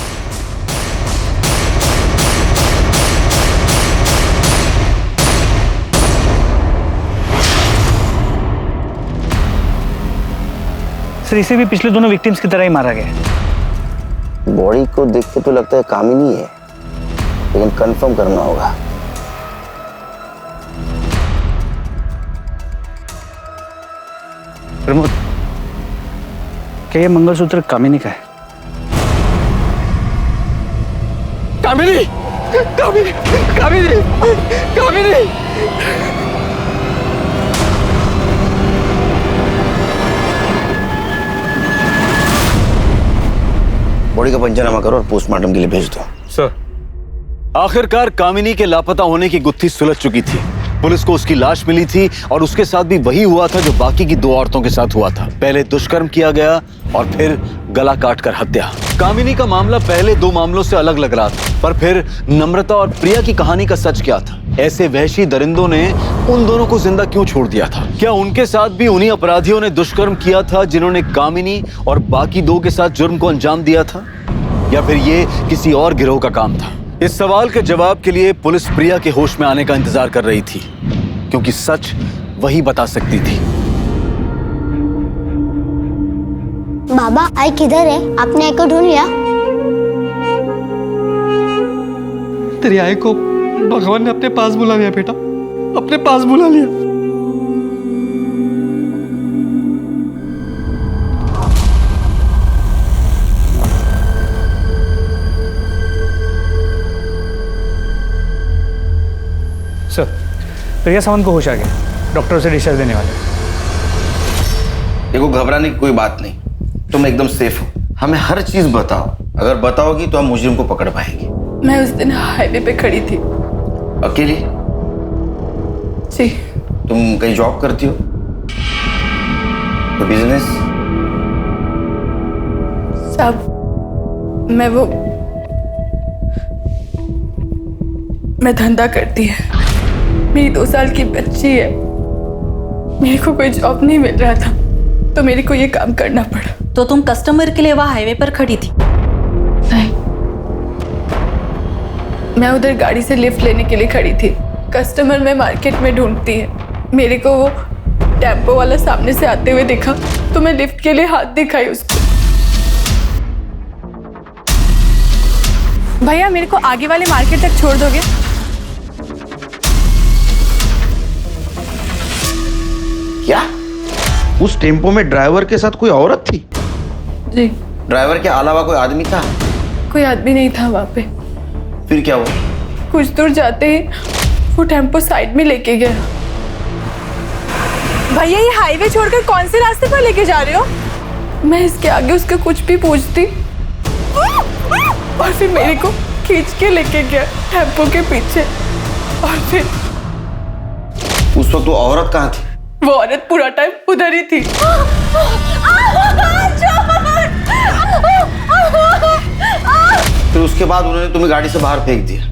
सर इसे भी पिछले दोनों विक्टिम्स की तरह ही मारा गया। बॉडी को देख के तो लगता है कामिनी है, लेकिन कंफर्म करना होगा। प्रमोद, क्या ये मंगलसूत्र कामिनी का है? कामिनी, कामिनी, कामिनी, कामिनी। बॉडी का पंचनामा करो और पोस्टमार्टम के लिए भेज दो। सर, आखिरकार कामिनी के लापता होने की गुत्थी सुलझ चुकी थी। पुलिस को उसकी लाश मिली थी और उसके साथ भी वही हुआ था जो बाकी की 2 औरतों के साथ हुआ था। पहले दुष्कर्म किया गया और फिर गला काटकर हत्या। कामिनी का मामला पहले 2 मामलों से अलग लग रहा था, पर फिर नम्रता और प्रिया की कहानी का सच क्या था? ऐसे वहशी दरिंदों ने उन दोनों को जिंदा क्यों छोड़ दिया था? क्या उनके साथ भी उन्हीं अपराधियों ने दुष्कर्म किया था जिन्होंने कामिनी और बाकी 2 के साथ जुर्म को अंजाम दिया था, या फिर ये किसी और गिरोह का काम था? इस सवाल के जवाब के लिए पुलिस प्रिया के होश में आने का इंतजार कर रही थी, क्योंकि सच वही बता सकती थी। बाबा, आई किधर है? आपने आई को ढूंढ लिया? तेरी आई को भगवान ने अपने पास बुला लिया बेटा, अपने पास बुला लिया। सर, प्रिया सावंत को होश आ गया। डॉक्टर उसे डिस्चार्ज देने वाले। देखो, घबराने की कोई बात नहीं, तुम एकदम सेफ हो। हमें हर चीज बताओ, अगर बताओगी तो हम मुजरिम को पकड़ पाएंगे। मैं उस दिन हाईवे पे खड़ी थी। अकेली? जी। तुम कहीं जॉब करती हो? तो बिजनेस? सब मैं धंधा करती है। मेरी 2 साल की बच्ची है। मेरे को कोई जॉब नहीं मिल रहा था, तो मेरे को ये काम करना पड़ा। तो तुम कस्टमर के लिए वहाँ हाईवे पर खड़ी थी? नहीं, मैं उधर गाड़ी से लिफ्ट लेने के लिए खड़ी थी। कस्टमर में मार्केट में ढूंढती है। मेरे को वो टेम्पो वाला सामने से आते हुए देखा, तो मैं लिफ्ट के लिए हाथ दिखाई उसको। भैया, मेरे को आगे वाले मार्केट तक छोड़ दोगे? क्या? उस टेम्पो में ड्राइवर के साथ कोई औरत थी? जी। ड्राइवर के अलावा कोई आदमी था? कोई आदमी नहीं था वहाँ पे। फिर क्या हुआ? कुछ दूर जाते ही वो टेम्पो साइड में लेके गया। भैया, ये हाईवे छोड़कर कौन से रास्ते पर लेके जा रहे हो? मैं इसके आगे उसका कुछ भी पूछती और फिर मेरे को खींच के लेके गया टेम्पो के पीछे। और फिर उस वक्त वो औरत कहाँ थी? वो औरत पूरा टाइम उधर ही थी। फिर उसके बाद उन्होंने तुम्हें गाड़ी से बाहर फेंक दिया?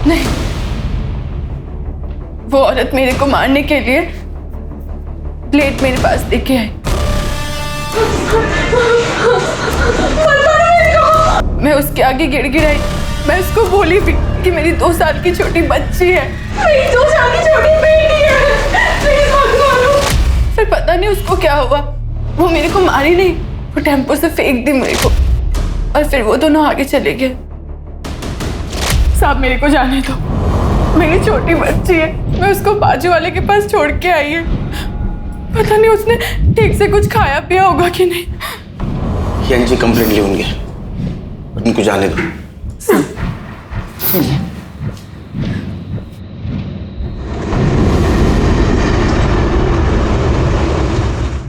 नहीं, वो औरत मेरे को मारने के लिए प्लेट मेरे पास लेके आई। मैं उसके आगे गिड़गिड़ाई। मैं उसको बोली भी कि मेरी 2 साल की छोटी बच्ची है, मेरी 2 साल की छोटी बेटी है, प्लीज मत मारो। फिर पता नहीं उसको क्या हुआ, वो मेरे को मारी नहीं, वो टेम्पो से फेंक दी मेरे को, और फिर वो दोनों आगे चले गए। साहब, मेरे को जाने दो, मेरी छोटी बच्ची है, मैं उसको बाजू वाले के पास छोड़ के आई है। पता नहीं उसने ठीक से कुछ खाया पिया होगा कि नहीं। जी कंप्लेंट ले होंगे, उनको जाने दो।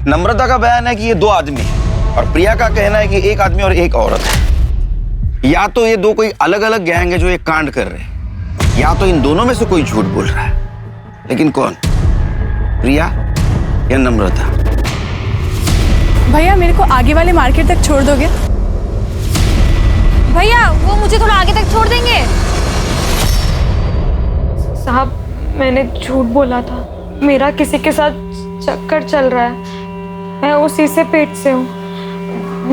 नम्रता का बयान है कि ये 2 आदमी है और प्रिया का कहना है कि 1 आदमी और 1 औरत है। या तो ये 2 कोई अलग अलग गैंग है जो ये कांड कर रहे हैं, या तो इन दोनों में से कोई झूठ बोल रहा है। लेकिन कौन, प्रिया या नम्रता? भैया मेरे को आगे वाले मार्केट तक छोड़ दोगे? भैया वो मुझे थोड़ा आगे तक छोड़ देंगे? साहब मैंने झूठ बोला था, मेरा किसी के साथ चक्कर चल रहा है, मैं उसी से पेट से हूँ।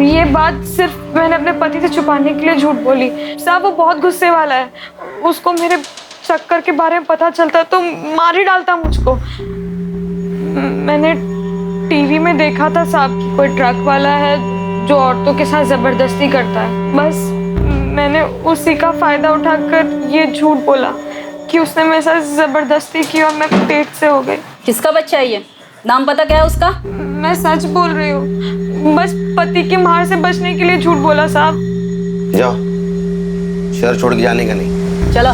ये बात सिर्फ मैंने अपने पति से छुपाने के लिए झूठ बोली। साहब वो बहुत गुस्से वाला है, उसको मेरे चक्कर के बारे में पता चलता तो मार ही डालता मुझको। मैंने टीवी में देखा था साहब कि कोई ट्रक वाला है जो औरतों के साथ जबरदस्ती करता है, बस मैंने उसी का फायदा उठाकर ये झूठ बोला कि उसने मेरे साथ जबरदस्ती की और मैं पेट से हो गई। किसका बच्चा है ये? नाम पता क्या है उसका? मैं सच बोल रही हूँ, बस पति की मार से बचने के लिए झूठ बोला साहब। जाओ, शहर छोड़ के जाने का नहीं। चलो।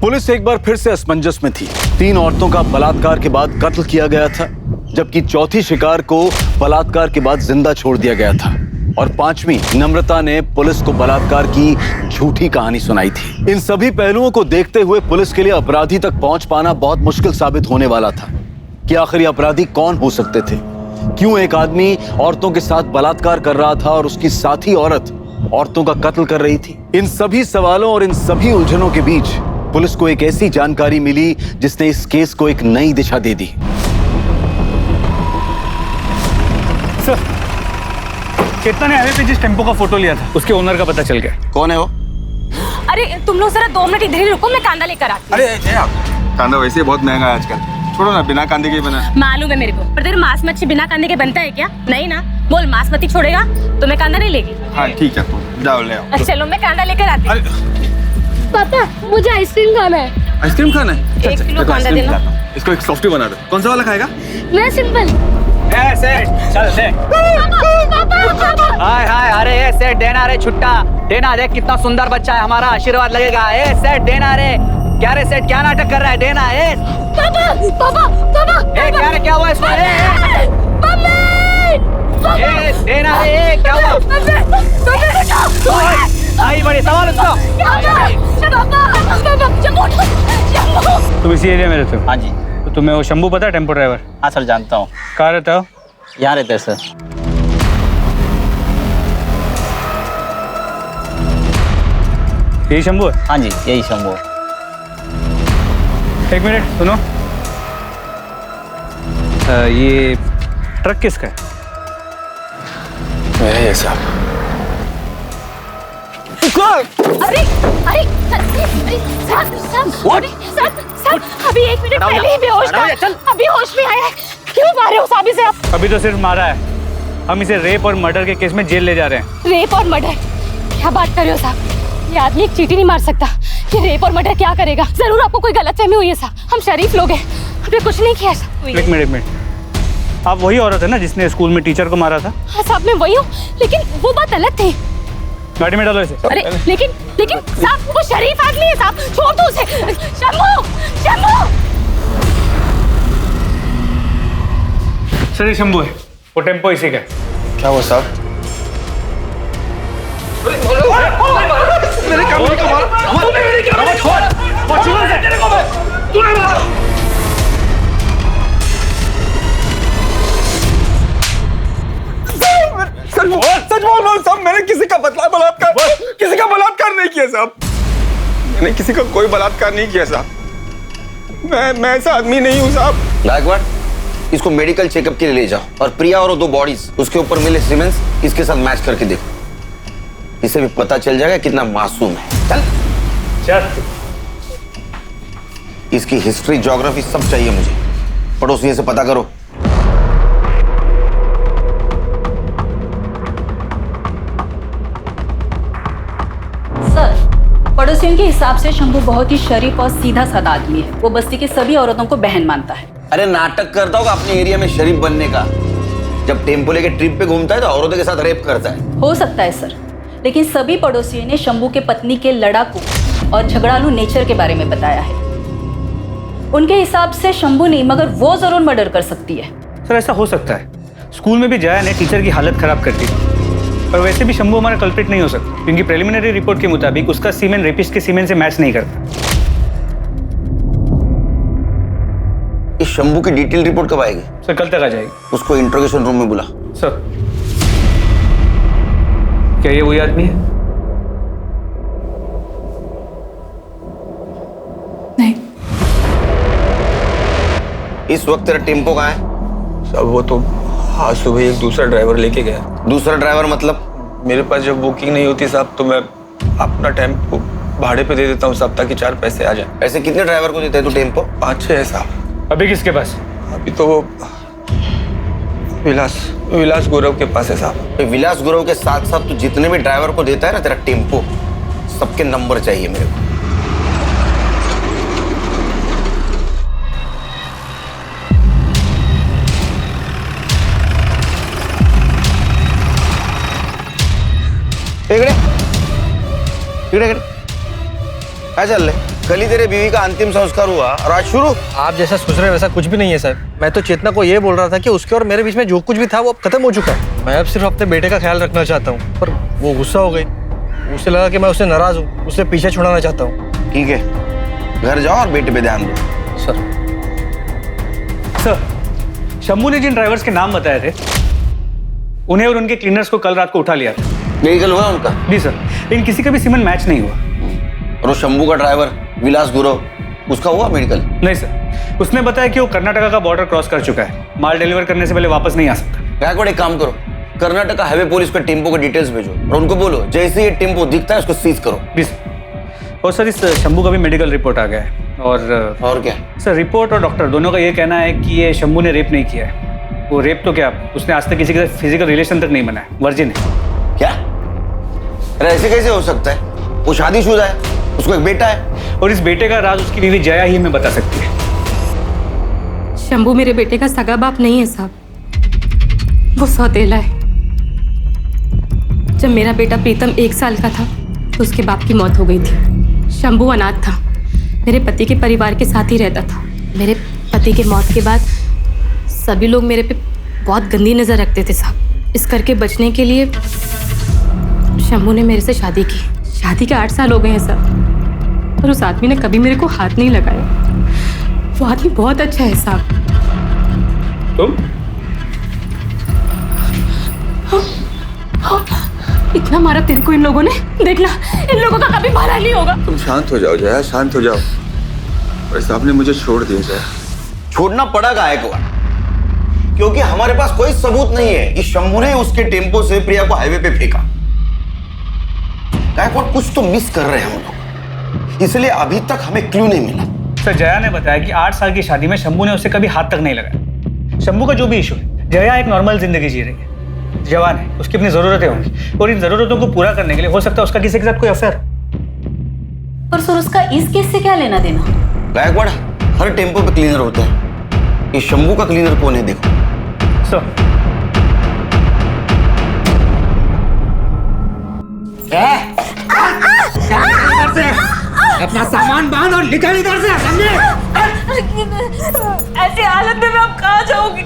पुलिस एक बार फिर से असमंजस में थी। 3 औरतों का बलात्कार के बाद कत्ल किया गया था, जबकि चौथी शिकार को बलात्कार के बाद जिंदा छोड़ दिया गया था, और 5वीं नम्रता ने पुलिस को बलात्कार की झूठी कहानी सुनाई थी। इन सभी पहलुओं को देखते हुए पुलिस के लिए अपराधी तक पहुंच पाना बहुत मुश्किल साबित होने वाला था कि आखिर अपराधी कौन हो सकते थे। क्यों एक आदमी औरतों के साथ बलात्कार कर रहा था और उसकी साथी औरत औरतों का कत्ल कर रही थी? इन सभी सवालों और इन सभी उलझनों के बीच पुलिस को एक ऐसी जानकारी मिली जिसने इस केस को एक नई दिशा दे दी। चेतना ने हाईवे पे जिस टेम्पो का फोटो लिया था उसके ओनर का पता चल गया। कौन है वो? अरे तुम लोग जरा 2 मिनट इधर ही रुको, मैं कांदा लेकर आती हूँ। अरे कांदा वैसे ही बहुत महंगा है आजकल, छोड़ो ना, बिना कांदे के ही बना। मालूम है मेरे को, पर तेरे मांस मच्छी बिना कांदे के बनता है क्या? नहीं ना, बोल बासमती छोड़ेगा तो मैं कांदा नहीं लेगी। हाँ ठीक है, जाओ ले आओ। चलो मैं कांदा लेकर आती हूँ। पापा मुझे आइसक्रीम खाना है। आइसक्रीम खाना है? 1 किलो कांदा देना। इसको एक सॉफ्टी बना दो। कौन सा वाला खाएगा? मैं सिंपल। चल से। हाय हाय, अरे ये सेठ देना रे, छुट्टा देना, देख कितना सुंदर बच्चा है हमारा, आशीर्वाद लगेगा। ए सेठ देना रे, क्या रे सेठ, क्या नाटक कर रहा है? देना है। पापा पापा पापा ए क्या रे, क्या हुआ इसको? ए देना रे, क्या हुआ? आई बड़ी सवाल उसको। तुम इसी एरिया में रहते हो? हाँ जी। तो तुम्हें वो शंभू पता है, टेम्पो ड्राइवर? हाँ सर जानता हूँ। कहाँ रहता हो? यहाँ रहते हैं सर। यही शंभू है? हाँ जी यही शंभू है। 1 मिनट सुनो, ये ट्रक किसका है? मेरा ये साहब। अरे अरे साहब, अभी 1 मिनट पहले ही बेहोश था, अभी होश में आया है। क्यों मारे हो साहब इसे आप? अभी तो सिर्फ मारा है, हम इसे रेप और मर्डर के केस में जेल ले जा रहे हैं। रेप और मर्डर? क्या बात कर रहे हो साहब? ये आदमी एक चींटी नहीं मार सकता, ये रेप और मर्डर क्या करेगा? जरूर आपको कोई गलतफहमी हुई है साहब, हम शरीफ लोग हैं, हमने कुछ नहीं किया साहब। 1 मिनट, आप वही औरत है ना जिसने स्कूल में टीचर को मारा था? हाँ साहब मैं वही हूँ, लेकिन वो बात अलग थी। गाड़ी में डालो इसे। अरे लेकिन साहब वो शरीफ आदमी है साहब, छोड़ दो उसे। शंभू शंभू। सर ये शंभू है, वो टेम्पो इसी का है। क्या हुआ साहब? मेरे काम को मार, मेरे क्या छोड़ तेरे को मैं, तूने मारा। सच बोल साहब, मैंने किसी का बलात्कार नहीं किया साहब, मैंने किसी का कोई बलात्कार नहीं किया साहब, मैं ऐसा आदमी नहीं हूँ साहब। गायकवाड़, इसको मेडिकल चेकअप के लिए ले जाओ और प्रिया और 2 बॉडीज उसके ऊपर मिले सीमेंस इसके साथ मैच करके देखो, इससे भी पता चल जाएगा कितना मासूम है। चल इसकी हिस्ट्री, ज्योग्राफी सब चाहिए मुझे, पड़ोसियों से पता करो। सर पड़ोसियों के हिसाब से शंभू बहुत ही शरीफ और सीधा साधा आदमी है, वो बस्ती की सभी औरतों को बहन मानता है। अरे नाटक करता होगा अपने एरिया में शरीफ बनने का, जब टेम्पो लेके ट्रिप पे घूमता है तो औरतों के साथ रेप करता है। हो सकता है सर, लेकिन सभी पड़ोसियों ने शंभू के पत्नी के लड़ाकू और झगड़ालू नेचर के बारे में बताया है। उनके हिसाब से शंभू नहीं मगर वो जरूर मर्डर कर सकती है। सर ऐसा हो सकता है, स्कूल में भी जया ने टीचर की हालत खराब कर दी, पर वैसे भी शंभू हमारा कल्प्रिट नहीं हो सकता क्योंकि प्रिलिमिनरी रिपोर्ट के मुताबिक उसका सीमेन रेपिस्ट के सीमेन से मैच नहीं करता। इस शंभू की डिटेल रिपोर्ट कब आएगी? सर कल तक आ जाएगी। उसको इंट्रोगेशन रूम में बुला। सर क्या ये वही आदमी है? नहीं। इस वक्त तेरा टेम्पो कहाँ है? सब वो तो आज सुबह एक दूसरा ड्राइवर लेके गया। दूसरा ड्राइवर मतलब? मेरे पास जब बुकिंग नहीं होती साहब तो मैं अपना टेम्पो भाड़े पे दे देता हूँ साहब, ताकि 4 पैसे आ जाए। ऐसे कितने ड्राइवर को देता है तू टेम्पो? 5-6 है साहब। अभी किसके पास? अभी तो वो विलास गौरव के पास है साहब। विलास गौरव के साथ साथ तू जितने भी ड्राइवर को देता है ना तेरा टेम्पो, सबके नंबर चाहिए मेरे को। क्या चल रहे? कल ही तेरे बीवी का अंतिम संस्कार हुआ और आज शुरू? आप जैसा सोच रहे हैं वैसा कुछ भी नहीं है सर। मैं तो चेतना को ये बोल रहा था कि उसके और मेरे बीच में जो कुछ भी था वो अब खत्म हो चुका है। मैं अब सिर्फ अपने बेटे का ख्याल रखना चाहता हूँ, पर वो गुस्सा हो गई। उसे लगा कि मैं उससे नाराज हूँ, उससे पीछे छुड़ाना चाहता हूँ। ठीक है, घर जाओ और बेटे पे ध्यान दो। सर शंभू ने जिन ड्राइवर्स के नाम बताए थे उन्हें और उनके क्लीनर्स को कल रात को उठा लिया था। मेडिकल हुआ उनका? जी सर, लेकिन किसी का भी सीमेन मैच नहीं हुआ। और वो शंभू का ड्राइवर विलास गौरव, उसका हुआ मेडिकल? नहीं सर, उसने बताया कि वो कर्नाटका का बॉर्डर क्रॉस कर चुका है, माल डिलीवर करने से पहले वापस नहीं आ सकता। गायकवाड़ एक काम करो, कर्नाटका हाईवे पुलिस को टेम्पो के डिटेल्स भेजो और उनको बोलो जैसे ये टेम्पो दिखता है उसको सीज करो। जी सर। और सर इस शंभू का भी मेडिकल रिपोर्ट आ गया है। और क्या सर? रिपोर्ट और डॉक्टर दोनों का ये कहना है कि ये शंभू ने रेप नहीं किया है। वो रेप तो क्या, उसने आज तक किसी के साथ फिजिकल रिलेशन तक नहीं बनाया, वर्जिन है। क्या? अरे ऐसे कैसे हो सकता है? वो शादीशुदा है, उसको एक बेटा है। और इस बेटे का राज उसकी बीवी जया ही हमें बता सकती है। शंभू मेरे बेटे का सगा बाप नहीं है साहब, वो सौतेला है। जब मेरा बेटा प्रीतम 1 साल का था तो उसके बाप की मौत हो गई थी। शंभू अनाथ था, मेरे पति के परिवार के साथ ही रहता था। मेरे पति के मौत के बाद सभी लोग मेरे पे बहुत गंदी नज़र रखते थे साहब। इस करके बचने के लिए शंभू ने मेरे से शादी की। शादी के 8 साल हो गए हैं साहब, पर उस आदमी ने कभी मेरे को हाथ नहीं लगाया। वो आदमी बहुत अच्छा है साहब। तुम? इतना मारा तेरे को इन लोगों ने, देखना इन लोगों का कभी भला नहीं होगा। तुम शांत हो जाओ जया, शांत हो जाओ। और साहब ने मुझे छोड़ दिया जया। छोड़ना पड़ा गायकवाड़, क्योंकि हमारे पास कोई सबूत नहीं है कि शंभू ने उसके टेम्पो से प्रिया को हाईवे पे फेंका। गायकवाड़ कुछ तो मिस कर रहे हैं हम लोग, इसलिए अभी तक हमें क्लू नहीं मिला। सर जया ने बताया कि 8 साल की शादी में शंभू ने उसे कभी हाथ तक नहीं लगाया। शंभू का जो भी इशू है, जया एक नॉर्मल जिंदगी जी रही है, जवान है, उसकी अपनी जरूरतें होंगी और इन जरूरतों को पूरा करने के लिए हो सकता है उसका किसी के साथ कोई अफेयर। पर सर उसका इस केस से क्या लेना देना? गायकवाड़ हर टेम्पो पे क्लीनर होते हैं, ये शंभू का क्लीनर कौन है देखो। सर अपना सामान बांध और निकल इधर से, समझे? ऐसी हालत में मैं अब कहाँ जाऊंगी?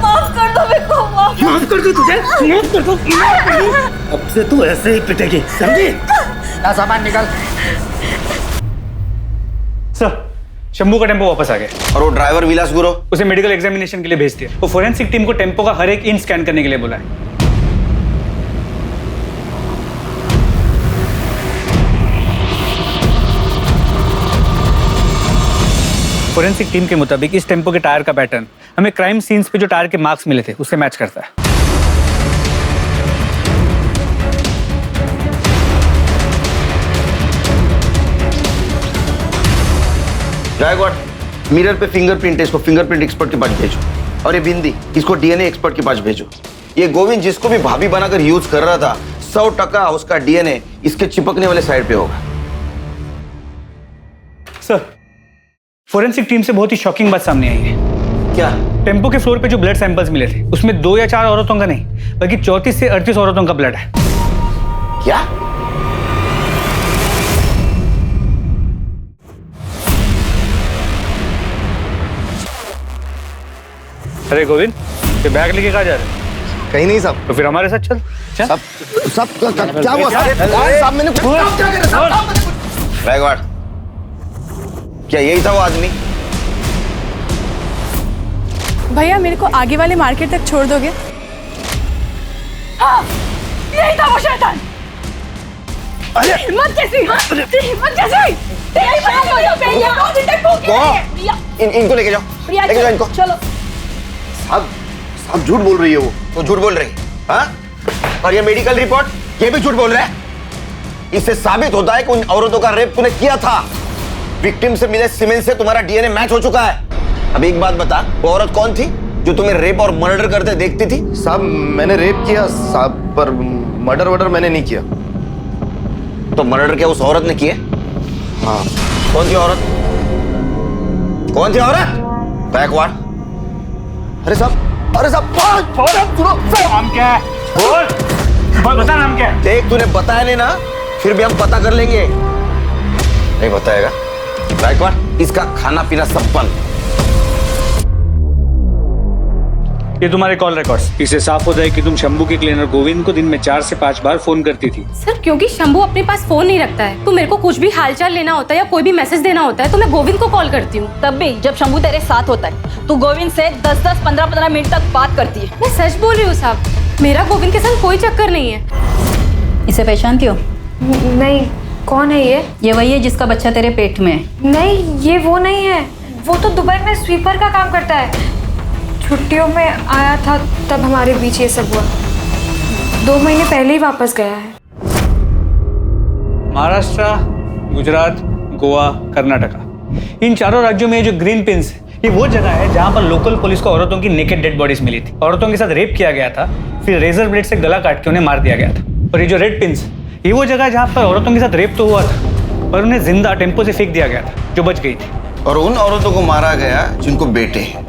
माफ कर दो मेरे को, माफ कर दो तुझे, माफ कर दो। अब से तू ऐसे ही पिटेगी, समझी? ना सामान निकल। सर शंभू का टेम्पो वापस आ गया। और वो ड्राइवर विलास गुरु, उसे मेडिकल एग्जामिनेशन के लिए भेज दिया। वो फोरेंसिक टीम को टेम्पो का हर एक इंच स्कैन करने के लिए बोला है। फोरेंसिक टीम के मुताबिक इस टेम्पो के टायर का पैटर्न हमें क्राइम सीन्स पे जो टायर के मार्क्स मिले थे उससे मैच करता है। गायकवाड़ मिरर पे फिंगरप्रिंट है, इसको फिंगरप्रिंट एक्सपर्ट के पास भेजो। और ये बिंदी, इसको डीएनए एक्सपर्ट के पास भेजो। ये गोविंद जिसको भी भाभी बनाकर यूज कर रहा था, 100% उसका डीएनए इसके चिपकने वाले साइड पे होगा। सर फोरेंसिक टीम से बहुत ही शॉकिंग बात सामने आई है। क्या? टेम्पो के फ्लोर पे जो ब्लड सैंपल्स मिले थे उसमें 2 या 4 औरतों का नहीं बल्कि 34 से 38 औरतों का ब्लड है। क्या? अरे गोविंद, ये बैग लेके कहाँ जा रहे हैं? कहीं नहीं साहब। तो फिर हमारे साथ चल। सब क्या हुआ साहब? मैंने बैकवर्ड, क्या यही था वो आदमी? भैया मेरे को आगे वाले मार्केट तक छोड़ दोगे? हाँ, यही था वो शैतान। अरे हिम्मत कैसी? हिम्मत कैसी? इनको लेके जाओ, लेके जाओ इनको। चलो। साहब झूठ बोल रही है वो। तो झूठ बोल रही, हाँ? और ये मेडिकल रिपोर्ट, ये भी झूठ बोल रहा है। इससे साबित होता है कि उन औरतों का रेप तूने किया था। विक्टिम से मिले सीमेंट से तुम्हारा डीएनए मैच हो चुका है। अब एक बात बता, वो औरत कौन थी जो तुम्हें रेप और मर्डर करते देखती थी? साहब मैंने रेप किया साहब, पर मर्डर वर्डर मैंने नहीं किया। तो मर्डर क्या उस औरत ने किए? हाँ। कौन थी औरत? कौन थी औरत? बैकवर्ड। अरे साहब, अरे साहब, नाम क्या है? बोल बता, नाम क्या है? देख तूने बताया नहीं ना, फिर भी हम पता कर लेंगे। नहीं बताएगा? बैकवर्ड, इसका खाना पीना सब बंद। ये तुम्हारे कॉल रिकॉर्ड्स। इससे साफ होता है कि तुम शंभू के क्लीनर गोविंद को दिन में 4 से 5 बार फोन करती थी। सर क्योंकि शंभू अपने पास फोन नहीं रखता है, तो मेरे को कुछ भी हालचाल लेना होता है या कोई भी मैसेज देना होता है तो मैं गोविंद को कॉल करती हूँ। तब भी जब शंभू तेरे साथ होता है तू गोविंद से 10-10, 15-15 मिनट तक बात करती है। मैं सच बोल रही हूँ साहब, मेरा गोविंद के साथ कोई चक्कर नहीं है। इसे पहचानती हो? नहीं, कौन है ये? ये वही है जिसका बच्चा तेरे पेट में है। नहीं, ये वो नहीं है। वो तो दुबई में स्वीपर का काम करता है। छुट्टियों में आया था तब हमारे बीच ये सब हुआ। 2 महीने पहले ही वापस गया है। महाराष्ट्र, गुजरात, गोवा, कर्नाटका, इन चारों राज्यों में जो ग्रीन पिंस है, ये वो जगह है जहां पर लोकल पुलिस को औरतों की नेकेड डेड बॉडीज मिली थी। औरतों के साथ रेप किया गया था, फिर रेजर ब्लेड से गला काट के उन्हें मार दिया गया था। और ये जो रेड पिंस, ये वो जगह है जहां पर औरतों के साथ रेप तो हुआ था और उन्हें जिंदा टेम्पो से फेंक दिया गया था, जो बच गई थी। और उन औरतों को मारा गया जिनको बेटे हैं,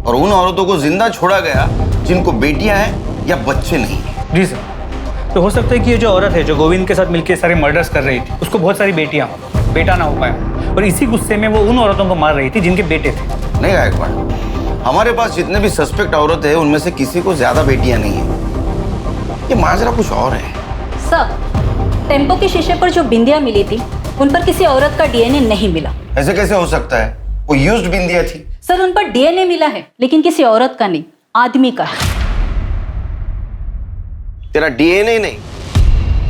और उन औरतों को जिंदा छोड़ा गया जिनको बेटियां हैं या बच्चे नहीं। जी सर। तो हो सकता है कि ये जो औरत है जो गोविंद के साथ मिलकर सारे मर्डर्स कर रही थी, उसको बहुत सारी बेटियां हो, बेटा ना हो पाया, और इसी गुस्से में वो उन औरतों को मार रही थी जिनके बेटे थे। नहीं गायकवाड़, हमारे पास जितने भी सस्पेक्ट औरत है उनमें से किसी को ज्यादा बेटियां नहीं है। ये माजरा कुछ और है। सर, टेम्पो के शीशे पर जो बिंदियां मिली थी उन पर किसी औरत का डीएनए नहीं मिला। ऐसे कैसे हो सकता है? वो यूज्ड बिंदिया थी। सर, उन पर डीएनए मिला है लेकिन किसी औरत का नहीं, आदमी का है। तेरा डीएनए नहीं,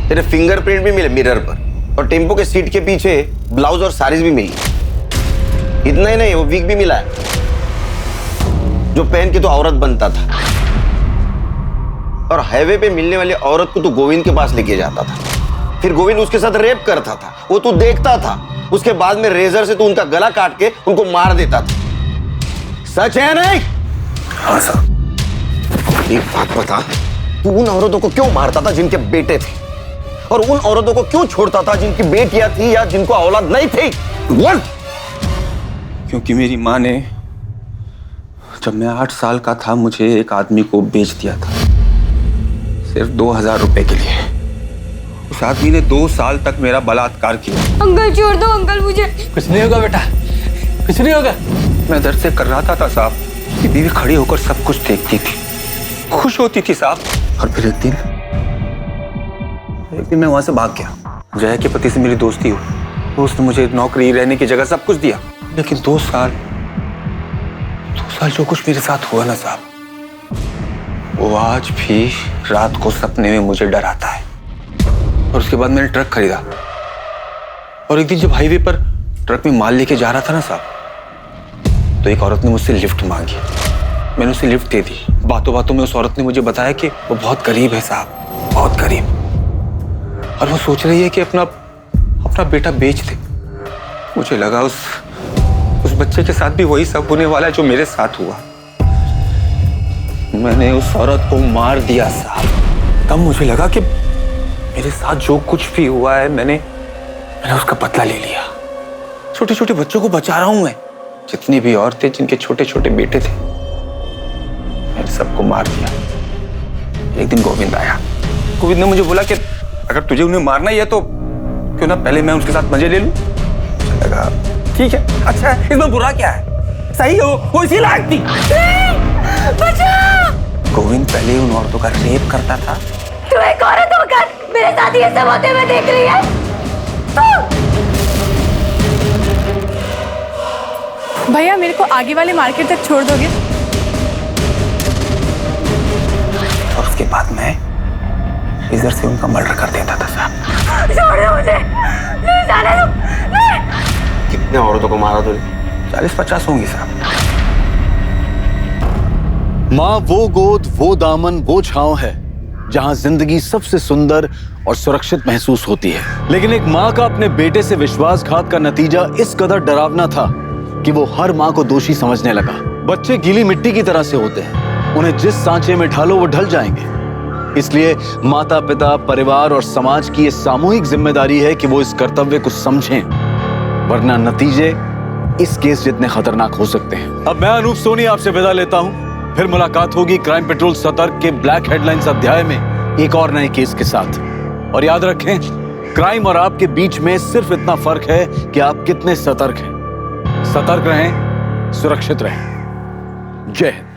तेरे फिंगरप्रिंट भी मिले मिरर पर, और टेम्पो के सीट के पीछे ब्लाउज और साड़ीज भी मिली। इतना ही नहीं, वो विग भी मिला है जो पहन के तो औरत बनता था। और हाईवे पे मिलने वाली औरत को तो गोविंद के पास लेके जाता था, फिर गोविंद उसके साथ रेप करता था, वो तू देखता था। उसके बाद में रेजर से तू उनका गला काट के उनको मार देता था। सच है नहीं? हाँ सर। एक बात बता, तू उन औरतों को क्यों मारता था जिनके बेटे थे, और उन औरतों को क्यों छोड़ता था जिनकी बेटियां थी या जिनको औलाद नहीं थी? बोल। क्योंकि मेरी माँ ने जब मैं 8 साल का था मुझे एक आदमी को बेच दिया था, सिर्फ 2000 रुपए के लिए। उस आदमी ने 2 साल तक मेरा बलात्कार किया। अंकल छोड़ दो अंकल, मुझे कुछ नहीं होगा बेटा, कुछ नहीं होगा। मैं दर्द से कर्राता था साहब कि बीवी खड़ी होकर सब कुछ देखती थी, खुश होती थी साहब। और फिर एक दिन मैं वहां से भाग गया। जया के पति से मेरी दोस्ती हुई, तो उसने मुझे नौकरी, रहने की जगह सब कुछ दिया। लेकिन 2 साल जो कुछ मेरे साथ हुआ ना साहब, वो आज भी रात को सपने में मुझे डराता है। और उसके बाद मैंने ट्रक खरीदा, और एक दिन जब हाईवे पर ट्रक में माल लेके जा रहा था ना साहब, तो एक औरत ने मुझसे लिफ्ट मांगी। मैंने उसे लिफ्ट दे दी। बातों बातों में उस औरत ने मुझे बताया कि वो बहुत गरीब है साहब, बहुत गरीब, और वो सोच रही है कि अपना बेटा बेच दे। मुझे लगा उस बच्चे के साथ भी वही सब होने वाला है जो मेरे साथ हुआ। मैंने उस औरत को मार दिया साहब। तब मुझे लगा कि मेरे साथ जो कुछ भी हुआ है मैंने उसका बदला ले लिया। छोटे छोटे बच्चों को बचा रहा हूं मैं। जितनी भी औरतें जिनके छोटे छोटे बेटे थे, मैंने सबको मार दिया। एक दिन गोविंद आया। गोविंद ने मुझे बोला कि अगर तुझे उन्हें मारना ही है तो क्यों ना पहले मैं उनके साथ मजे ले लूं। मुझे लगा ठीक है, अच्छा है, इसमें बुरा क्या है? सही हो, वो इसी लायक थी। बचाओ! गोविंद पहले उन औरतों का रेप करता था। तू एक औरत होकर मेरे साथ ये सब होते हुए देख रही है? भैया मेरे को आगे वाले मार्केट तक छोड़ दोगे? और उसके बाद मैं इधर से उनका मर्डर कर देता था साहब। छोड़ दो मुझे, नहीं जाने दो, नहीं। कितने औरतों को मारा तूने? 40-50 होंगी साहब। माँ वो गोद, वो दामन, वो छांव है जहां जिंदगी सबसे सुंदर और सुरक्षित महसूस होती है। लेकिन एक माँ का अपने बेटे से विश्वासघात का नतीजा इस कदर डरावना था कि वो हर माँ को दोषी समझने लगा। बच्चे गीली मिट्टी की तरह से होते हैं, उन्हें जिस सांचे में ढालो वो ढल जाएंगे। इसलिए माता पिता, परिवार और समाज की ये सामूहिक जिम्मेदारी है कि वो इस कर्तव्य को समझें, वरना नतीजे इस केस जितने खतरनाक हो सकते हैं। अब मैं अनूप सोनी आपसे विदा लेता हूं। फिर मुलाकात होगी क्राइम पेट्रोल सतर्क के ब्लैक हेडलाइंस अध्याय में एक और नए केस के साथ। और याद रखें, क्राइम और आपके बीच में सिर्फ इतना फर्क है कि आप कितने सतर्क हैं। सतर्क रहें, सुरक्षित रहें। जय हिंद।